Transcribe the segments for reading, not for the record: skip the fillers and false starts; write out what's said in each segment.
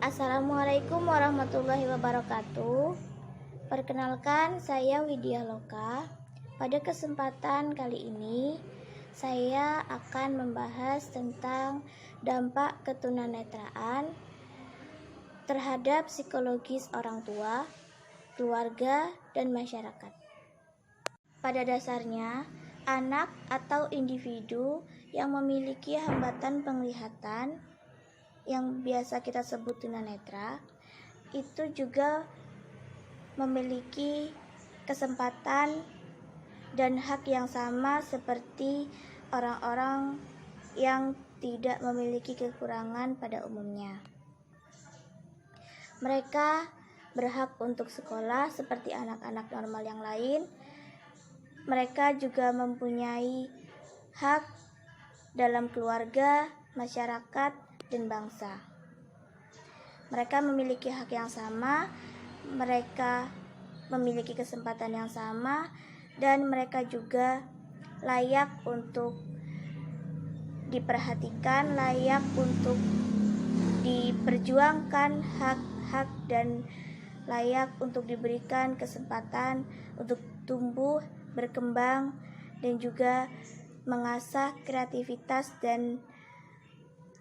Assalamualaikum warahmatullahi wabarakatuh. Perkenalkan, saya Widya Loka. Pada kesempatan kali ini, saya akan membahas tentang dampak ketunanetraan terhadap psikologis orang tua, keluarga, dan masyarakat. Pada dasarnya, anak atau individu yang memiliki hambatan penglihatan yang biasa kita sebut tunanetra itu juga memiliki kesempatan dan hak yang sama seperti orang-orang yang tidak memiliki kekurangan pada umumnya. Mereka berhak untuk sekolah seperti anak-anak normal yang lain. Mereka juga mempunyai hak dalam keluarga, masyarakat, dan bangsa. Mereka memiliki hak yang sama, mereka memiliki kesempatan yang sama, dan mereka juga layak untuk diperhatikan, layak untuk diperjuangkan hak-hak, dan layak untuk diberikan kesempatan untuk tumbuh, berkembang, dan juga mengasah kreativitas dan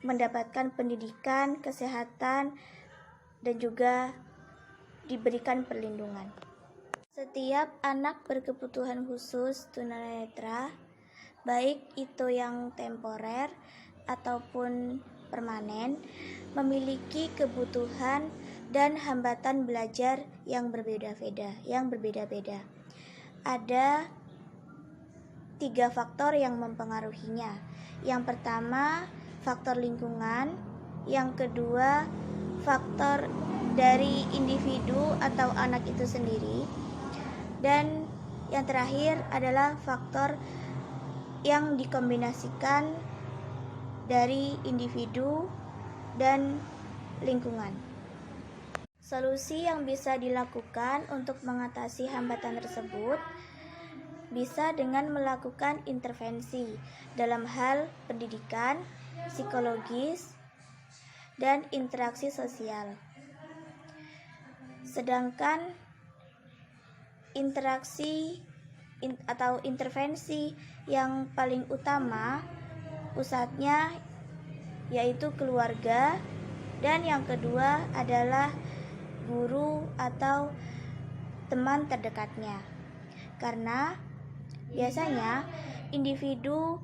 mendapatkan pendidikan, kesehatan, dan juga diberikan perlindungan. Setiap anak berkebutuhan khusus tunanetra, baik itu yang temporer ataupun permanen, memiliki kebutuhan dan hambatan belajar yang berbeda-beda. Ada 3 faktor yang mempengaruhinya. Yang pertama, faktor lingkungan. Yang kedua, faktor dari individu atau anak itu sendiri. Dan yang terakhir adalah faktor yang dikombinasikan dari individu dan lingkungan. Solusi yang bisa dilakukan untuk mengatasi hambatan tersebut bisa dengan melakukan intervensi dalam hal pendidikan, psikologis, dan interaksi sosial. Sedangkan intervensi yang paling utama pusatnya yaitu keluarga, dan yang kedua adalah guru atau teman terdekatnya. Karena biasanya individu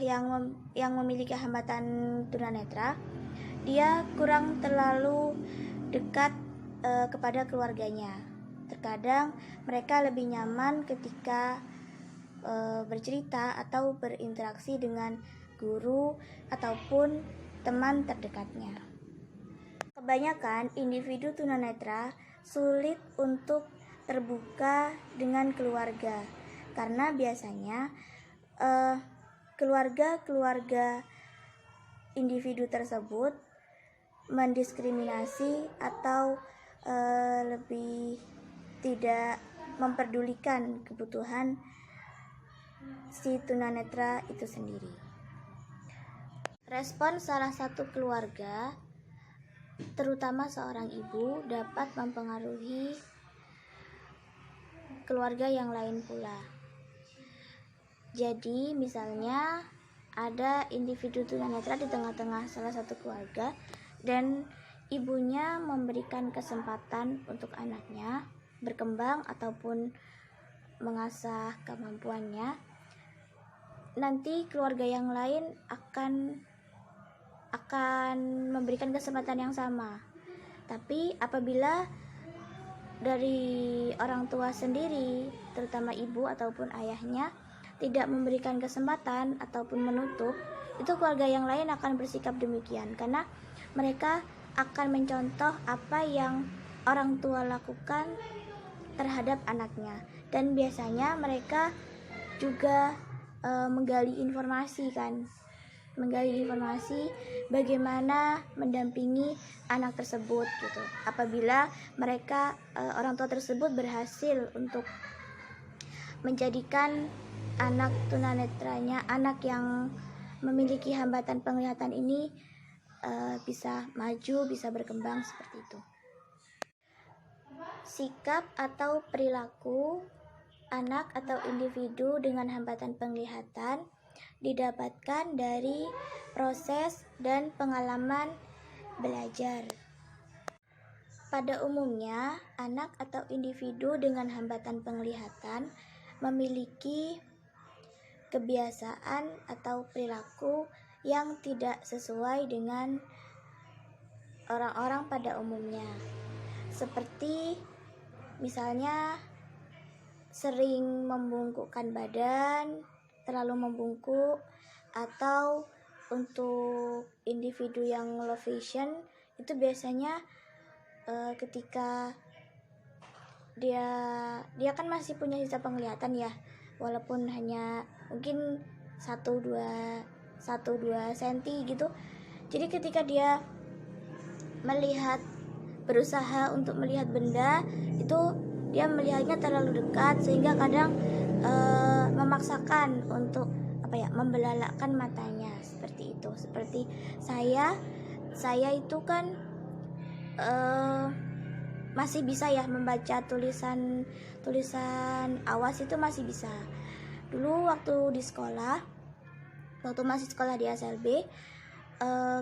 yang memiliki hambatan tunanetra, dia kurang terlalu dekat kepada keluarganya. Terkadang mereka lebih nyaman ketika bercerita atau berinteraksi dengan guru ataupun teman terdekatnya. Kebanyakan individu tunanetra sulit untuk terbuka dengan keluarga, karena biasanya keluarga individu tersebut mendiskriminasi atau lebih tidak memperdulikan kebutuhan si tunanetra itu sendiri. Respon salah satu keluarga, terutama seorang ibu, dapat mempengaruhi keluarga yang lain pula. Jadi misalnya ada individu tunanetra di tengah-tengah salah satu keluarga dan ibunya memberikan kesempatan untuk anaknya berkembang ataupun mengasah kemampuannya, nanti keluarga yang lain akan memberikan kesempatan yang sama. Tapi apabila dari orang tua sendiri, terutama ibu ataupun ayahnya, tidak memberikan kesempatan ataupun menutup, itu keluarga yang lain akan bersikap demikian, karena mereka akan mencontoh apa yang orang tua lakukan terhadap anaknya. Dan biasanya mereka juga menggali informasi bagaimana mendampingi anak tersebut gitu. Apabila mereka orang tua tersebut berhasil untuk menjadikan anak tunanetranya, anak yang memiliki hambatan penglihatan ini bisa maju, bisa berkembang seperti itu. Sikap atau perilaku anak atau individu dengan hambatan penglihatan didapatkan dari proses dan pengalaman belajar. Pada umumnya, anak atau individu dengan hambatan penglihatan memiliki kebiasaan atau perilaku yang tidak sesuai dengan orang-orang pada umumnya. Seperti misalnya sering membungkukkan badan, terlalu membungkuk, atau untuk individu yang low vision itu biasanya ketika dia kan masih punya sisa penglihatan ya, walaupun hanya mungkin 1-2 senti gitu. Jadi ketika dia berusaha untuk melihat benda itu, dia melihatnya terlalu dekat sehingga kadang memaksakan untuk membelalakkan matanya, seperti itu. Seperti saya itu kan masih bisa ya membaca tulisan awas, itu masih bisa. Dulu waktu masih sekolah di SLB,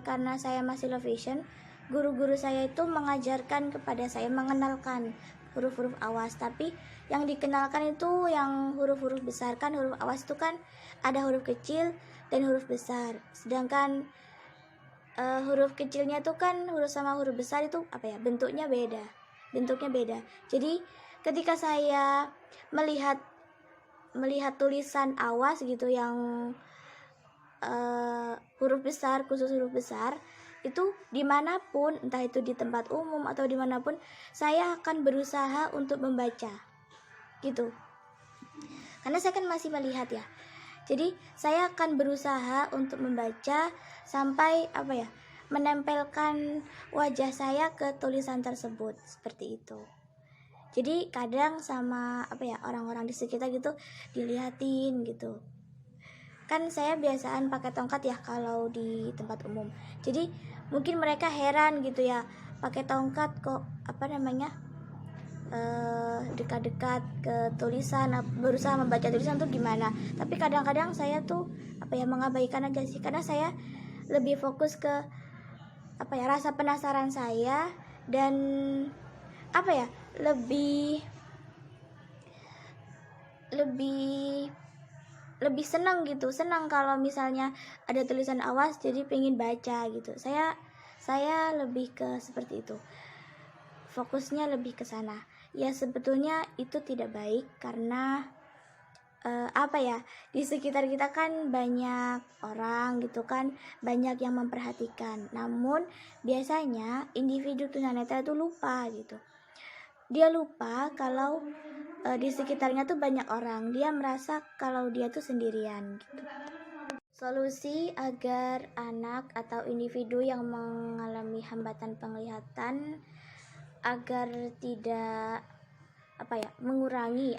karena saya masih low vision, guru-guru saya itu mengajarkan kepada saya, mengenalkan huruf-huruf awas. Tapi yang dikenalkan itu yang huruf-huruf besar. Kan huruf awas itu kan ada huruf kecil dan huruf besar. Sedangkan huruf kecilnya itu kan huruf sama huruf besar itu bentuknya beda. Jadi ketika saya melihat tulisan awas gitu yang huruf besar, khusus huruf besar, itu dimanapun, entah itu di tempat umum atau dimanapun, saya akan berusaha untuk membaca gitu, karena saya kan masih melihat ya. Jadi saya akan berusaha untuk membaca sampai menempelkan wajah saya ke tulisan tersebut, seperti itu. Jadi kadang sama orang-orang di sekitar gitu dilihatin gitu. Kan saya biasaan pakai tongkat ya kalau di tempat umum. Jadi mungkin mereka heran gitu ya, pakai tongkat kok dekat-dekat ke tulisan, berusaha membaca tulisan tuh gimana. Tapi kadang-kadang saya tuh mengabaikan aja sih, karena saya lebih fokus ke rasa penasaran saya, dan lebih senang kalau misalnya ada tulisan awas, jadi pengen baca gitu. Saya lebih ke seperti itu, fokusnya lebih ke sana. Ya sebetulnya itu tidak baik, karena di sekitar kita kan banyak orang gitu kan, banyak yang memperhatikan. Namun biasanya individu tunanetra itu lupa gitu. Dia lupa kalau di sekitarnya tuh banyak orang. Dia merasa kalau dia tuh sendirian gitu. Solusi agar anak atau individu yang mengalami hambatan penglihatan agar tidak mengurangi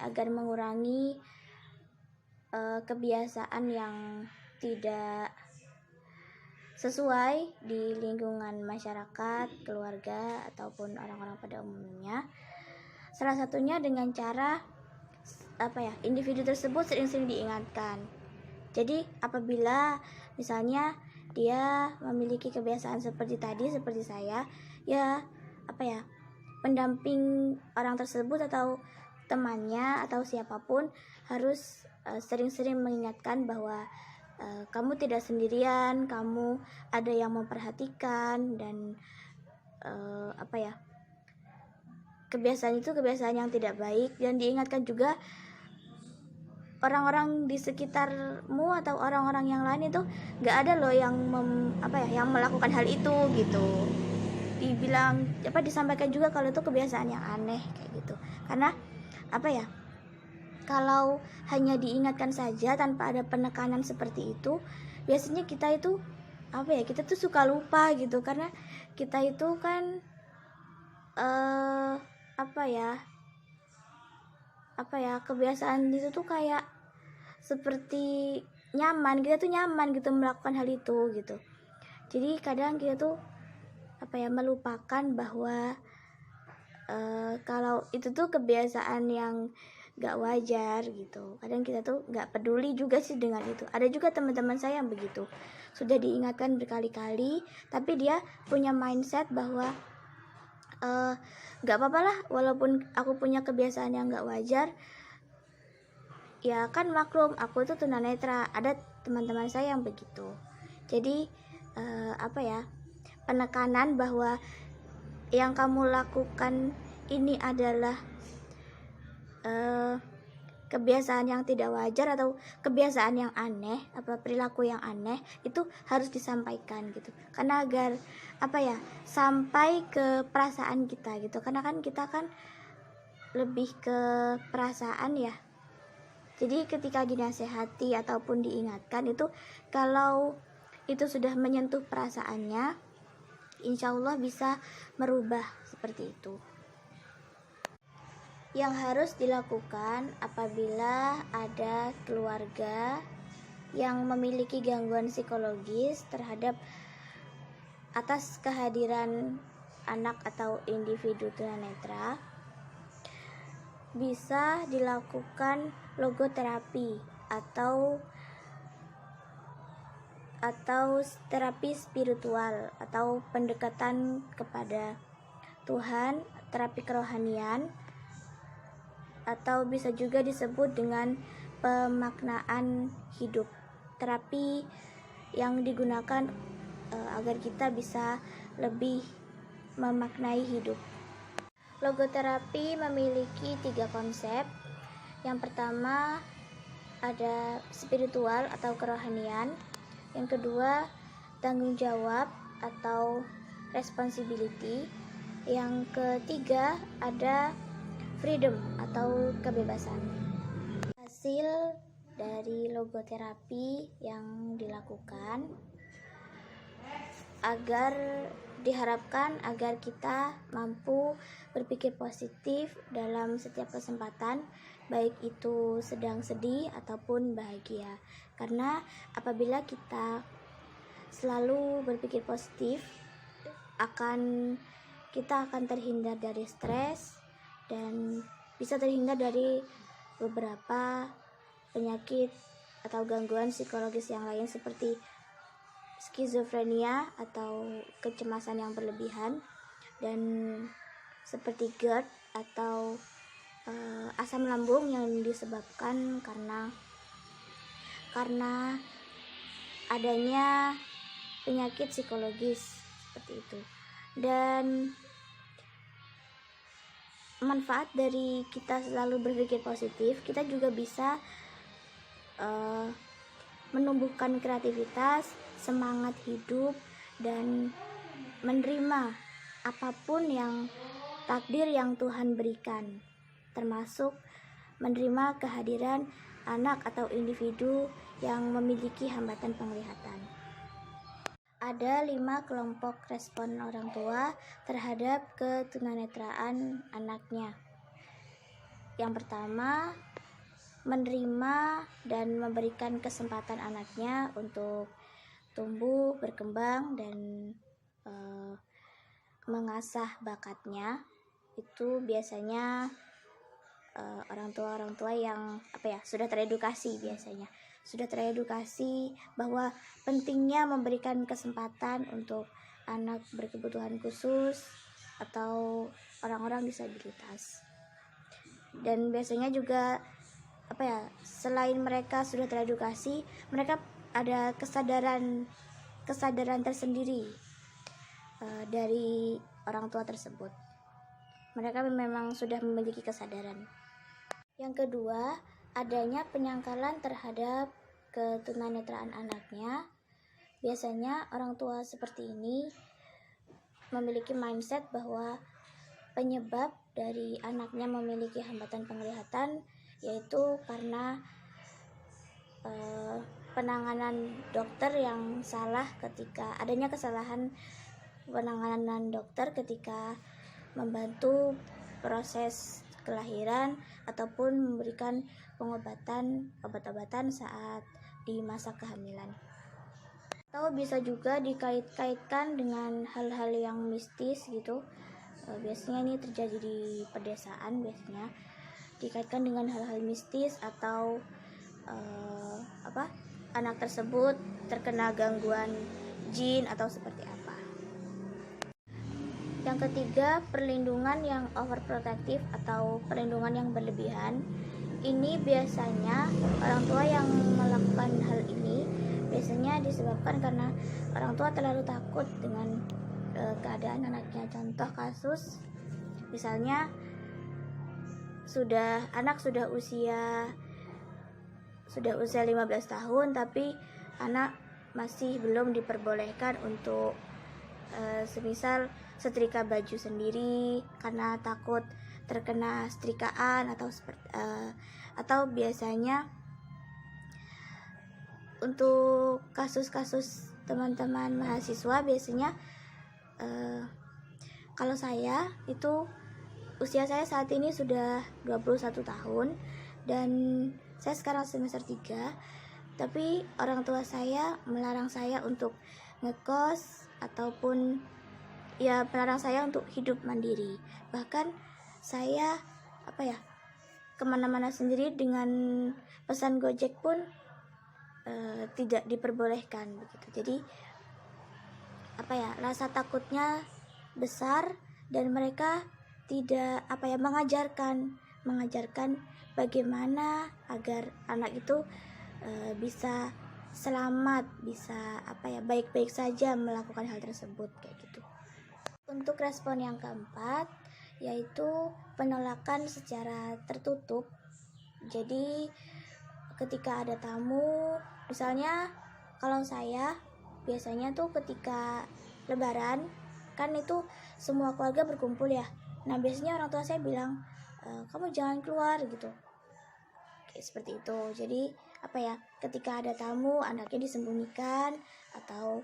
kebiasaan yang tidak sesuai di lingkungan masyarakat, keluarga, ataupun orang-orang pada umumnya. Salah satunya dengan cara individu tersebut sering-sering diingatkan. Jadi apabila misalnya dia memiliki kebiasaan seperti saya, ya pendamping orang tersebut atau temannya atau siapapun harus sering-sering mengingatkan bahwa kamu tidak sendirian, kamu ada yang memperhatikan, dan kebiasaan itu kebiasaan yang tidak baik. Dan diingatkan juga orang-orang di sekitarmu atau orang-orang yang lain itu nggak ada loh yang yang melakukan hal itu gitu. Disampaikan juga kalau itu kebiasaan yang aneh kayak gitu. Karena kalau hanya diingatkan saja tanpa ada penekanan seperti itu, biasanya kita itu kita tuh suka lupa gitu, karena kita itu kan kebiasaan itu tuh kayak seperti nyaman, kita tuh nyaman gitu melakukan hal itu gitu. Jadi kadang kita tuh melupakan bahwa kalau itu tuh kebiasaan yang gak wajar gitu. Kadang kita tuh gak peduli juga sih dengan itu. Ada juga teman-teman saya yang begitu, sudah diingatkan berkali-kali, tapi dia punya mindset bahwa gak apa-apa lah, walaupun aku punya kebiasaan yang gak wajar, ya kan maklum aku itu tunanetra. Ada teman-teman saya yang begitu. Jadi penekanan bahwa yang kamu lakukan ini adalah kebiasaan yang tidak wajar atau kebiasaan yang aneh, perilaku yang aneh, itu harus disampaikan gitu. Karena agar sampai ke perasaan kita gitu. Karena kan kita kan lebih ke perasaan ya. Jadi ketika dinasehati ataupun diingatkan itu, kalau itu sudah menyentuh perasaannya, insya Allah bisa merubah seperti itu. Yang harus dilakukan apabila ada keluarga yang memiliki gangguan psikologis terhadap atas kehadiran anak atau individu tunanetra, bisa dilakukan logoterapi atau terapi spiritual atau pendekatan kepada Tuhan, terapi kerohanian, atau bisa juga disebut dengan pemaknaan hidup. Terapi yang digunakan agar kita bisa lebih memaknai hidup. Logoterapi memiliki 3 konsep. Yang pertama ada spiritual atau kerohanian. Yang kedua tanggung jawab atau responsibility. Yang ketiga ada freedom atau kebebasan. Hasil dari logoterapi yang dilakukan diharapkan agar kita mampu berpikir positif dalam setiap kesempatan, baik itu sedang sedih ataupun bahagia. Karena apabila kita selalu berpikir positif, kita akan terhindar dari stres dan bisa terhindar dari beberapa penyakit atau gangguan psikologis yang lain seperti skizofrenia atau kecemasan yang berlebihan, dan seperti GERD atau asam lambung yang disebabkan karena adanya penyakit psikologis seperti itu. Dan manfaat dari kita selalu berpikir positif, kita juga bisa menumbuhkan kreativitas, semangat hidup, dan menerima apapun yang takdir yang Tuhan berikan, termasuk menerima kehadiran anak atau individu yang memiliki hambatan penglihatan. Ada 5 kelompok respon orang tua terhadap ketunanetraan anaknya. Yang pertama, menerima dan memberikan kesempatan anaknya untuk tumbuh, berkembang, dan mengasah bakatnya. Itu biasanya orang tua yang sudah teredukasi, biasanya sudah teredukasi bahwa pentingnya memberikan kesempatan untuk anak berkebutuhan khusus atau orang-orang disabilitas. Dan biasanya juga selain mereka sudah teredukasi, mereka ada kesadaran tersendiri dari orang tua tersebut. Mereka memang sudah memiliki kesadaran. Yang kedua, adanya penyangkalan terhadap ketunanetraan anaknya. Biasanya orang tua seperti ini memiliki mindset bahwa penyebab dari anaknya memiliki hambatan penglihatan yaitu karena penanganan dokter yang salah, ketika adanya kesalahan penanganan dokter ketika membantu proses kelahiran ataupun memberikan obat-obatan saat di masa kehamilan. Atau bisa juga dikait-kaitkan dengan hal-hal yang mistis gitu. Biasanya ini terjadi di pedesaan, biasanya dikaitkan dengan hal-hal mistis atau anak tersebut terkena gangguan jin atau seperti apa. Yang ketiga, perlindungan yang overprotective atau perlindungan yang berlebihan. Ini biasanya orang tua yang melakukan hal ini biasanya disebabkan karena orang tua terlalu takut dengan keadaan anaknya. Contoh kasus, misalnya anak sudah usia 15 tahun tapi anak masih belum diperbolehkan untuk semisal setrika baju sendiri karena takut terkena setrikaan atau biasanya untuk kasus-kasus teman-teman mahasiswa biasanya kalau saya itu usia saya saat ini sudah 21 tahun dan saya sekarang semester 3, tapi orang tua saya melarang saya untuk ngekos ataupun melarang saya untuk hidup mandiri. Bahkan saya kemana-mana sendiri dengan pesan Gojek pun tidak diperbolehkan begitu. Jadi rasa takutnya besar dan mereka tidak mengajarkan bagaimana agar anak itu bisa selamat, bisa baik-baik saja melakukan hal tersebut kayak gitu. Untuk respon yang keempat yaitu penolakan secara tertutup. Jadi ketika ada tamu, misalnya kalau saya biasanya tuh ketika lebaran kan itu semua keluarga berkumpul ya. Nah biasanya orang tua saya bilang kamu jangan keluar gitu, kayak seperti itu. Jadi ketika ada tamu anaknya disembunyikan atau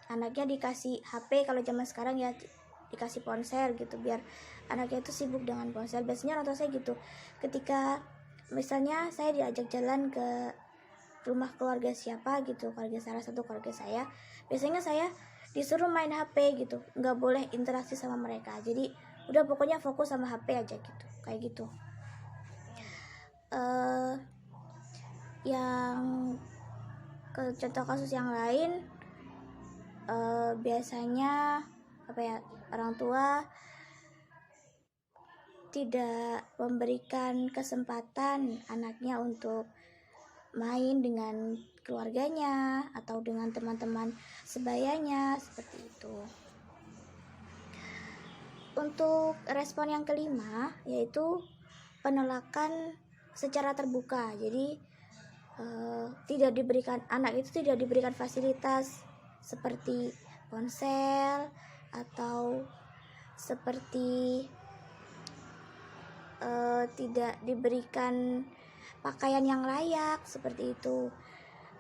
anaknya dikasih HP, kalau zaman sekarang ya dikasih ponsel gitu biar anaknya itu sibuk dengan ponsel. Biasanya orang tua saya gitu. Ketika misalnya saya diajak jalan ke rumah keluarga siapa gitu, salah satu keluarga saya, biasanya saya disuruh main HP gitu, nggak boleh interaksi sama mereka. Jadi udah pokoknya fokus sama HP aja gitu, kayak gitu. Yang contoh kasus yang lain, biasanya orang tua tidak memberikan kesempatan anaknya untuk main dengan keluarganya atau dengan teman-teman sebayanya, seperti itu. Untuk respon yang kelima yaitu penolakan secara terbuka. Jadi anak itu tidak diberikan fasilitas seperti ponsel atau seperti tidak diberikan pakaian yang layak, seperti itu.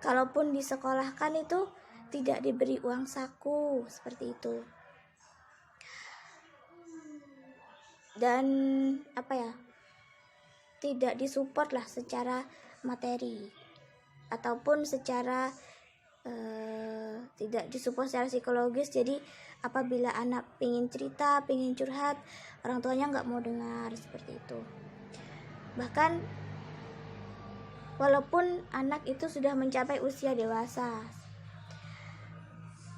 Kalaupun disekolahkan itu tidak diberi uang saku, seperti itu. Dan tidak disupport lah secara materi ataupun secara tidak disupport secara psikologis. Jadi apabila anak pengen cerita, pengen curhat, orang tuanya nggak mau dengar, seperti itu. Bahkan walaupun anak itu sudah mencapai usia dewasa.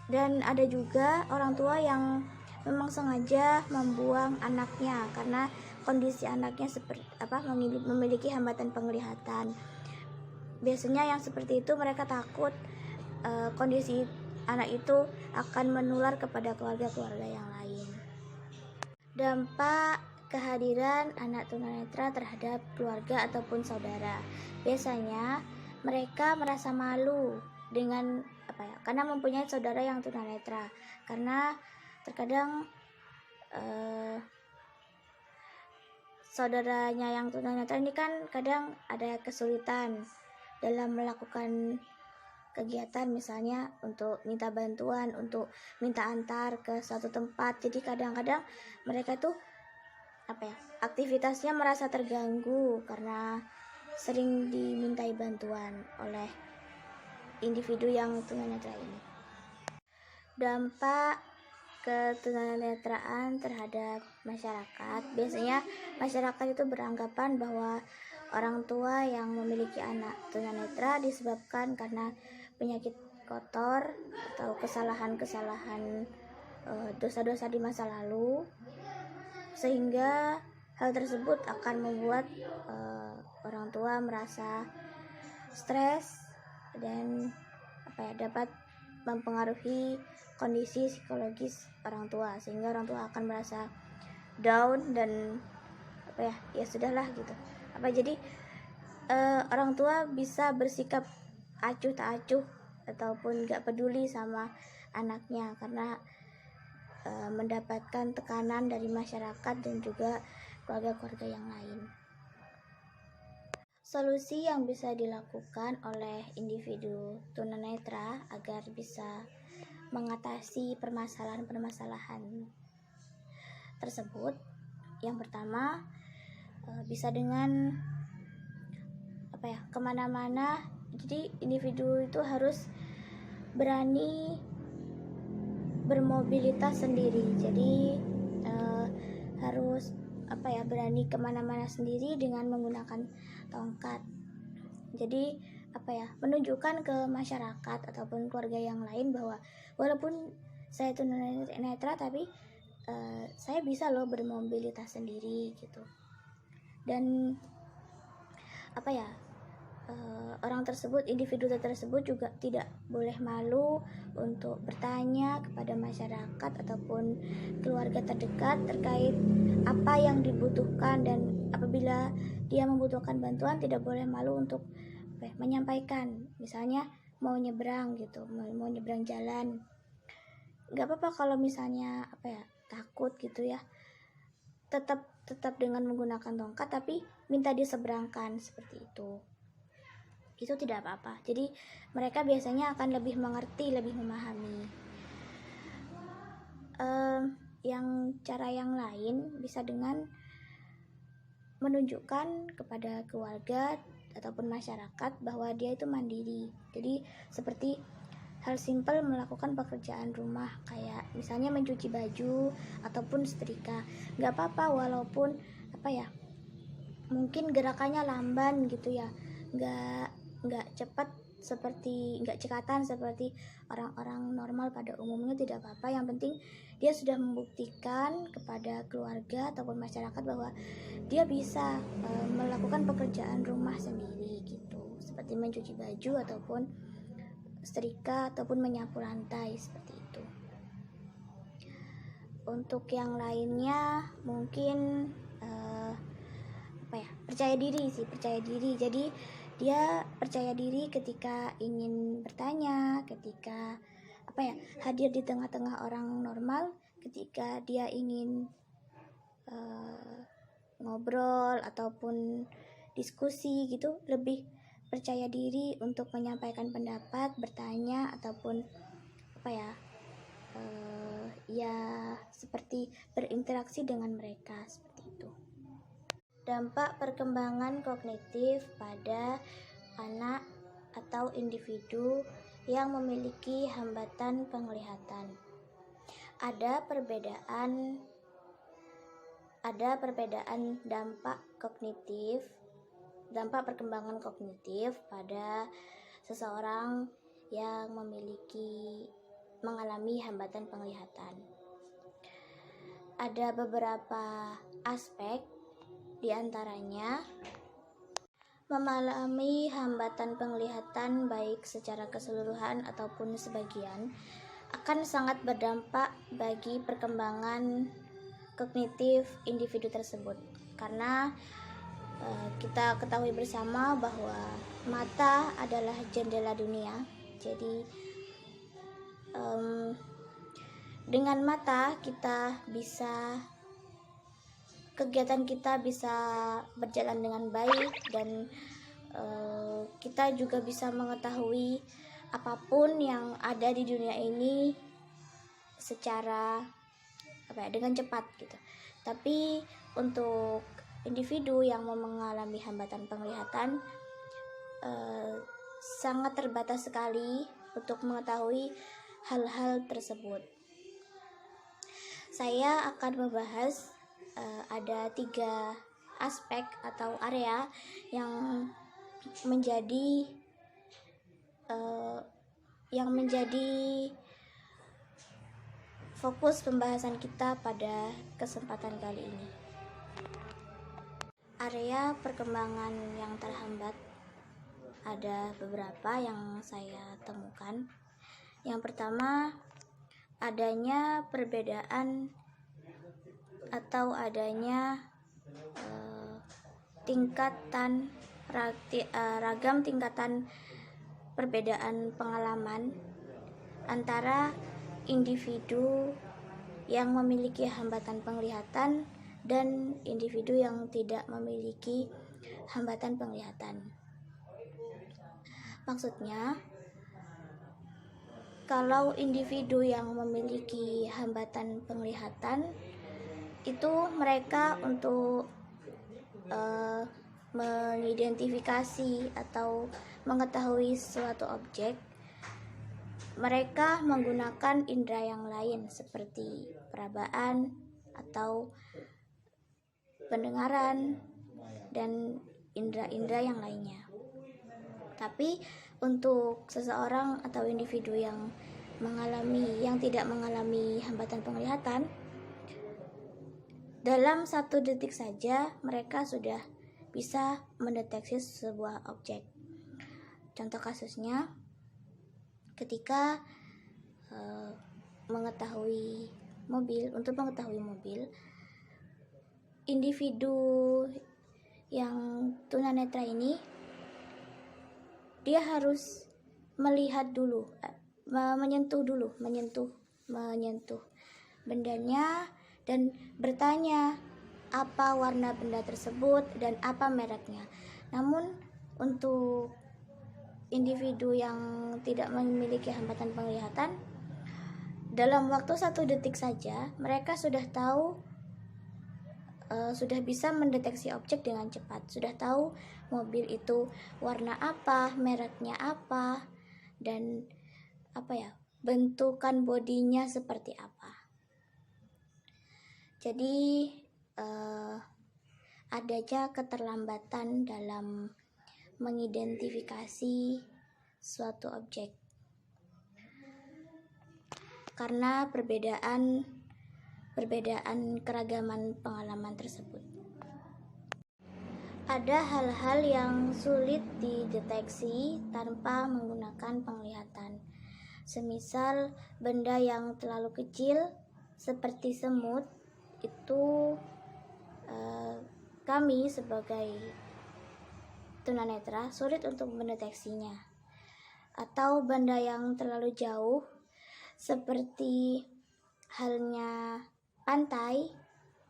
Dan ada juga orang tua yang memang sengaja membuang anaknya karena kondisi anaknya memiliki hambatan penglihatan. Biasanya yang seperti itu mereka takut kondisi anak itu akan menular kepada keluarga-keluarga yang lain. Dampak kehadiran anak tunanetra terhadap keluarga ataupun saudara. Biasanya mereka merasa malu dengan karena mempunyai saudara yang tunanetra, karena terkadang saudaranya yang tunanetra ini kan kadang ada kesulitan dalam melakukan kegiatan, misalnya untuk minta bantuan, untuk minta antar ke suatu tempat. Jadi kadang-kadang mereka tuh aktivitasnya merasa terganggu karena sering dimintai bantuan oleh individu yang tunanetra ini. Dampak ketunanetraan terhadap masyarakat. Biasanya masyarakat itu beranggapan bahwa orang tua yang memiliki anak tunanetra disebabkan karena penyakit kotor atau kesalahan-kesalahan, dosa-dosa di masa lalu, sehingga hal tersebut akan membuat orang tua merasa stres dan dapat mempengaruhi kondisi psikologis orang tua, sehingga orang tua akan merasa down dan ya sudahlah gitu. Jadi orang tua bisa bersikap acuh tak acuh ataupun gak peduli sama anaknya karena mendapatkan tekanan dari masyarakat dan juga keluarga-keluarga yang lain. Solusi yang bisa dilakukan oleh individu tunanetra agar bisa mengatasi permasalahan-permasalahan tersebut, yang pertama bisa dengan kemana-mana. Jadi individu itu harus berani bermobilitas sendiri. Jadi harus berani kemana-mana sendiri dengan menggunakan tongkat. Jadi menunjukkan ke masyarakat ataupun keluarga yang lain bahwa walaupun saya tunanetra tapi saya bisa loh bermobilitas sendiri gitu. Dan orang tersebut, individu tersebut juga tidak boleh malu untuk bertanya kepada masyarakat ataupun keluarga terdekat terkait apa yang dibutuhkan, dan apabila dia membutuhkan bantuan tidak boleh malu untuk menyampaikan. Misalnya mau nyebrang gitu, mau nyebrang jalan, nggak apa-apa kalau misalnya takut gitu ya, tetap dengan menggunakan tongkat tapi minta diseberangkan, seperti itu tidak apa-apa. Jadi mereka biasanya akan lebih mengerti, lebih memahami. Cara yang lain bisa dengan menunjukkan kepada keluarga ataupun masyarakat bahwa dia itu mandiri. Jadi seperti hal simpel melakukan pekerjaan rumah, kayak misalnya mencuci baju ataupun setrika. Nggak apa-apa walaupun mungkin gerakannya lamban gitu ya, nggak cepat nggak cekatan seperti orang-orang normal pada umumnya, tidak apa-apa. Yang penting dia sudah membuktikan kepada keluarga ataupun masyarakat bahwa dia bisa melakukan pekerjaan rumah sendiri gitu, seperti mencuci baju ataupun setrika ataupun menyapu lantai, seperti itu. Untuk yang lainnya mungkin percaya diri. Jadi dia percaya diri ketika ingin bertanya, ketika hadir di tengah-tengah orang normal, ketika dia ingin ngobrol ataupun diskusi gitu, lebih percaya diri untuk menyampaikan pendapat, bertanya ataupun seperti berinteraksi dengan mereka, seperti itu. Dampak perkembangan kognitif pada anak atau individu yang memiliki hambatan penglihatan. Ada perbedaan dampak perkembangan kognitif pada seseorang yang mengalami hambatan penglihatan. Ada beberapa aspek, di antaranya mengalami hambatan penglihatan baik secara keseluruhan ataupun sebagian akan sangat berdampak bagi perkembangan kognitif individu tersebut, karena kita ketahui bersama bahwa mata adalah jendela dunia. Jadi dengan mata kegiatan kita bisa berjalan dengan baik, dan kita juga bisa mengetahui apapun yang ada di dunia ini secara dengan cepat gitu. Tapi untuk individu yang mengalami hambatan penglihatan, sangat terbatas sekali untuk mengetahui hal-hal tersebut. Saya akan membahas ada 3 aspek atau area yang menjadi fokus pembahasan kita pada kesempatan kali ini. Area perkembangan yang terhambat ada beberapa yang saya temukan. Yang pertama, adanya perbedaan atau adanya ragam tingkatan perbedaan pengalaman antara individu yang memiliki hambatan penglihatan dan individu yang tidak memiliki hambatan penglihatan. Maksudnya, kalau individu yang memiliki hambatan penglihatan itu mereka untuk mengidentifikasi atau mengetahui suatu objek, mereka menggunakan indera yang lain seperti perabaan atau pendengaran dan indera-indera yang lainnya. Tapi untuk seseorang atau individu yang tidak mengalami hambatan penglihatan, dalam 1 detik saja mereka sudah bisa mendeteksi sebuah objek. Contoh kasusnya, ketika mengetahui mobil, individu yang tunanetra ini dia harus melihat dulu, menyentuh bendanya dan bertanya apa warna benda tersebut dan apa mereknya. Namun untuk individu yang tidak memiliki hambatan penglihatan, dalam waktu 1 detik saja mereka sudah tahu, sudah bisa mendeteksi objek dengan cepat, sudah tahu mobil itu warna apa, mereknya apa, dan bentukan bodinya seperti apa. Jadi adanya keterlambatan dalam mengidentifikasi suatu objek karena perbedaan keragaman pengalaman tersebut. Ada hal-hal yang sulit dideteksi tanpa menggunakan penglihatan. Semisal benda yang terlalu kecil seperti semut, itu kami sebagai tunanetra sulit untuk mendeteksinya. Atau benda yang terlalu jauh seperti halnya pantai,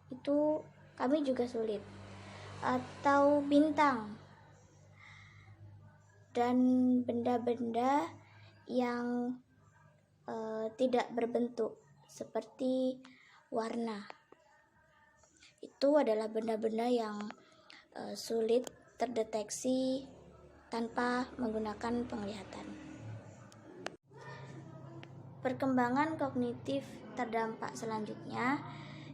itu kami juga sulit. Atau bintang dan benda-benda yang tidak berbentuk seperti warna, itu adalah benda-benda yang sulit terdeteksi tanpa menggunakan penglihatan. Perkembangan kognitif terdampak selanjutnya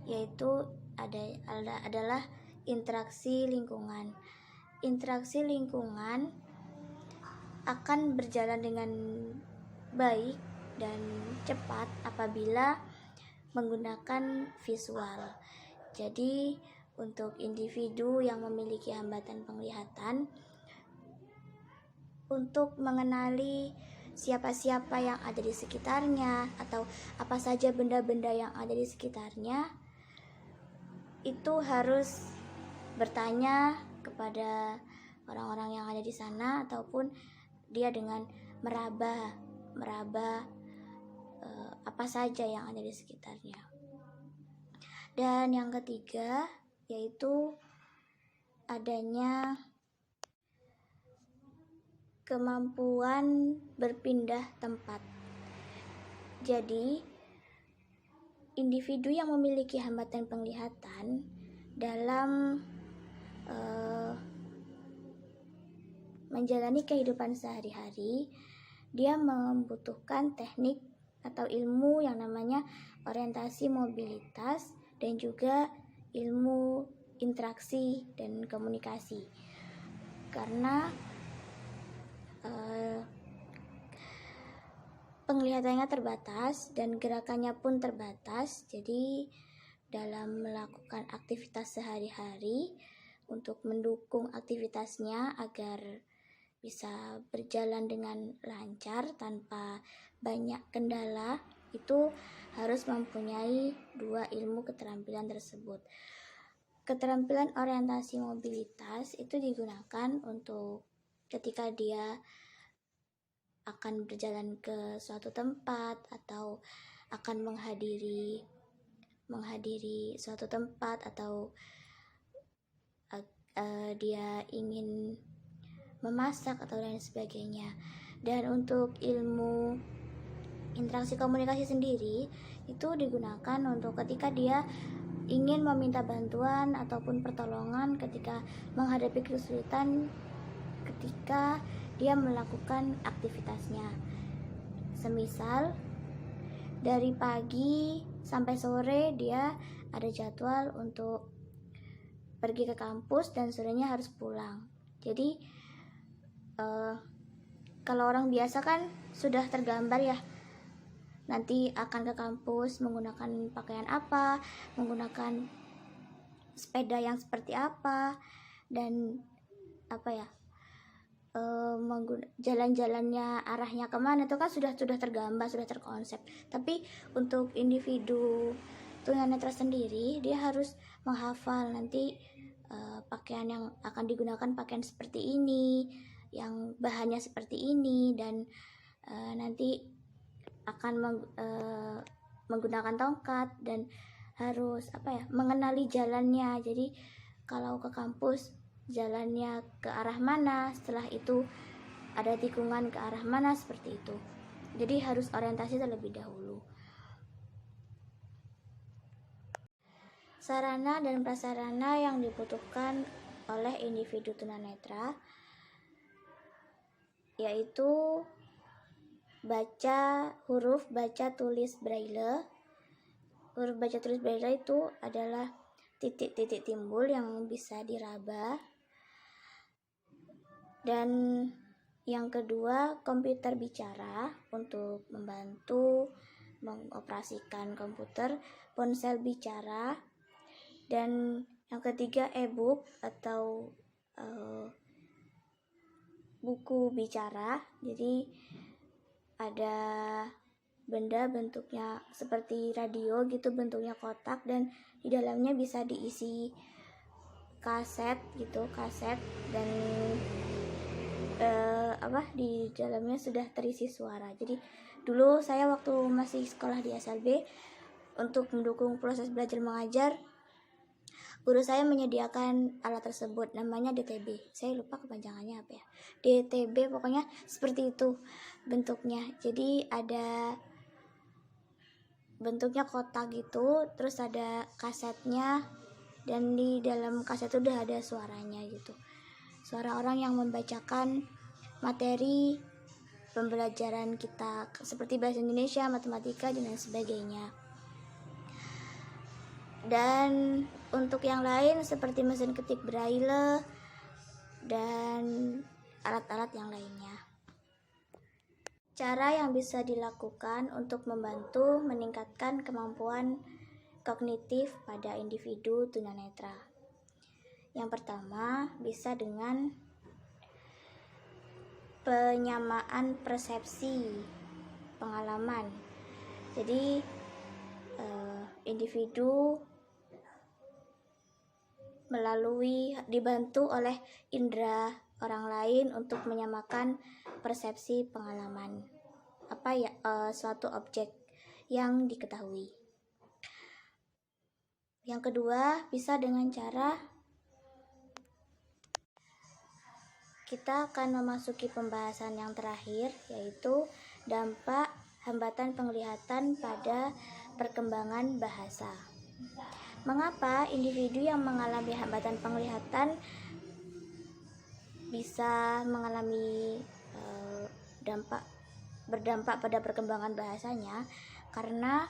yaitu adalah interaksi lingkungan. Interaksi lingkungan akan berjalan dengan baik dan cepat apabila menggunakan visual. Jadi untuk individu yang memiliki hambatan penglihatan, untuk mengenali siapa-siapa yang ada di sekitarnya atau apa saja benda-benda yang ada di sekitarnya, itu harus bertanya kepada orang-orang yang ada di sana ataupun dia dengan meraba apa saja yang ada di sekitarnya. Dan yang ketiga yaitu adanya kemampuan berpindah tempat. Jadi individu yang memiliki hambatan penglihatan dalam menjalani kehidupan sehari-hari, dia membutuhkan teknik atau ilmu yang namanya orientasi mobilitas dan juga ilmu interaksi dan komunikasi. Karena penglihatannya terbatas dan gerakannya pun terbatas, jadi dalam melakukan aktivitas sehari-hari untuk mendukung aktivitasnya agar bisa berjalan dengan lancar tanpa banyak kendala, itu harus mempunyai dua ilmu keterampilan tersebut. Keterampilan orientasi mobilitas itu digunakan untuk ketika dia akan berjalan ke suatu tempat atau akan menghadiri suatu tempat, atau dia ingin memasak atau lain sebagainya. Dan untuk ilmu interaksi komunikasi sendiri itu digunakan untuk ketika dia ingin meminta bantuan ataupun pertolongan ketika menghadapi kesulitan ketika dia melakukan aktivitasnya. Semisal dari pagi sampai sore dia ada jadwal untuk pergi ke kampus dan sorenya harus pulang. Jadi kalau orang biasa kan sudah tergambar ya, nanti akan ke kampus menggunakan pakaian apa, menggunakan sepeda yang seperti apa, dan jalan-jalannya arahnya kemana itu kan sudah tergambar, sudah terkonsep. Tapi untuk individu tunanetra sendiri, dia harus menghafal nanti pakaian yang akan digunakan pakaian seperti ini, yang bahannya seperti ini, dan nanti akan menggunakan tongkat dan harus mengenali jalannya. Jadi kalau ke kampus jalannya ke arah mana, setelah itu ada tikungan ke arah mana, seperti itu. Jadi harus orientasi terlebih dahulu. Sarana dan prasarana yang dibutuhkan oleh individu tunanetra yaitu huruf baca tulis braille. Huruf baca tulis braille itu adalah titik-titik timbul yang bisa diraba. Dan yang kedua, komputer bicara untuk membantu mengoperasikan komputer, ponsel bicara. Dan yang ketiga, e-book atau buku bicara. Jadi ada benda bentuknya seperti radio gitu, bentuknya kotak, dan di dalamnya bisa diisi kaset dan di dalamnya sudah terisi suara. Jadi dulu saya waktu masih sekolah di SLB, untuk mendukung proses belajar mengajar, guru saya menyediakan alat tersebut, namanya DTB. Saya lupa kepanjangannya apa ya. DTB pokoknya seperti itu bentuknya. Jadi ada bentuknya kotak gitu, terus ada kasetnya, dan di dalam kaset itu udah ada suaranya gitu. Suara orang yang membacakan materi pembelajaran kita seperti bahasa Indonesia, matematika, dan lain sebagainya. Dan untuk yang lain seperti mesin ketik braille dan alat-alat yang lainnya. Cara yang bisa dilakukan untuk membantu meningkatkan kemampuan kognitif pada individu tunanetra. Yang pertama, bisa dengan penyamaan persepsi pengalaman. Jadi individu dibantu oleh indera orang lain untuk menyamakan persepsi pengalaman suatu objek yang diketahui. Yang kedua, bisa dengan cara kita akan memasuki pembahasan yang terakhir, yaitu dampak hambatan penglihatan pada perkembangan bahasa. Mengapa individu yang mengalami hambatan penglihatan bisa mengalami berdampak pada perkembangan bahasanya, karena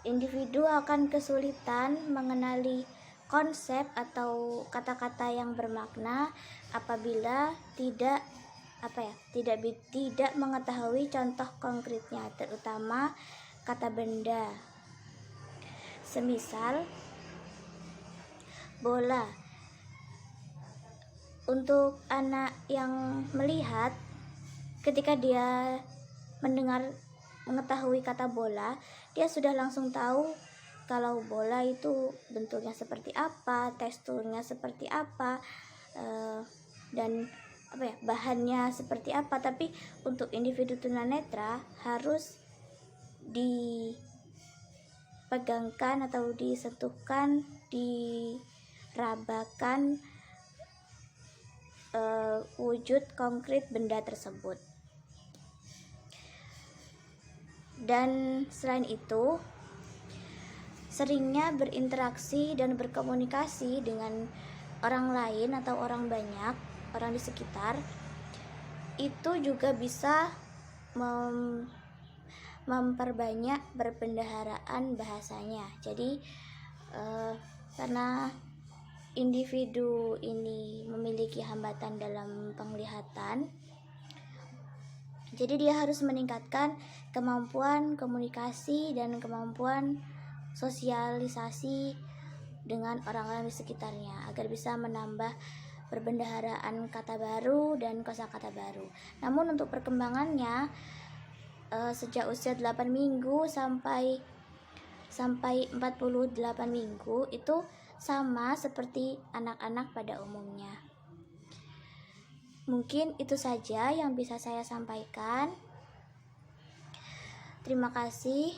individu akan kesulitan mengenali konsep atau kata-kata yang bermakna apabila tidak mengetahui contoh konkretnya, terutama kata benda. Semisal bola. Untuk anak yang melihat, ketika dia mengetahui kata bola, dia sudah langsung tahu kalau bola itu bentuknya seperti apa, teksturnya seperti apa, dan bahannya seperti apa. Tapi untuk individu tunanetra harus dipegangkan atau disentuhkan, dirabakan wujud konkret benda tersebut. Dan selain itu, seringnya berinteraksi dan berkomunikasi dengan orang lain atau orang banyak, orang di sekitar, itu juga bisa memperbanyak perbendaharaan bahasanya. Jadi karena individu ini memiliki hambatan dalam penglihatan, jadi dia harus meningkatkan kemampuan komunikasi dan kemampuan sosialisasi dengan orang-orang di sekitarnya agar bisa menambah perbendaharaan kata baru dan kosakata baru. Namun untuk perkembangannya sejak usia 8 minggu sampai 48 minggu itu sama seperti anak-anak pada umumnya. Mungkin itu saja yang bisa saya sampaikan. Terima kasih.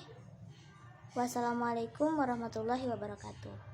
Wassalamualaikum warahmatullahi wabarakatuh.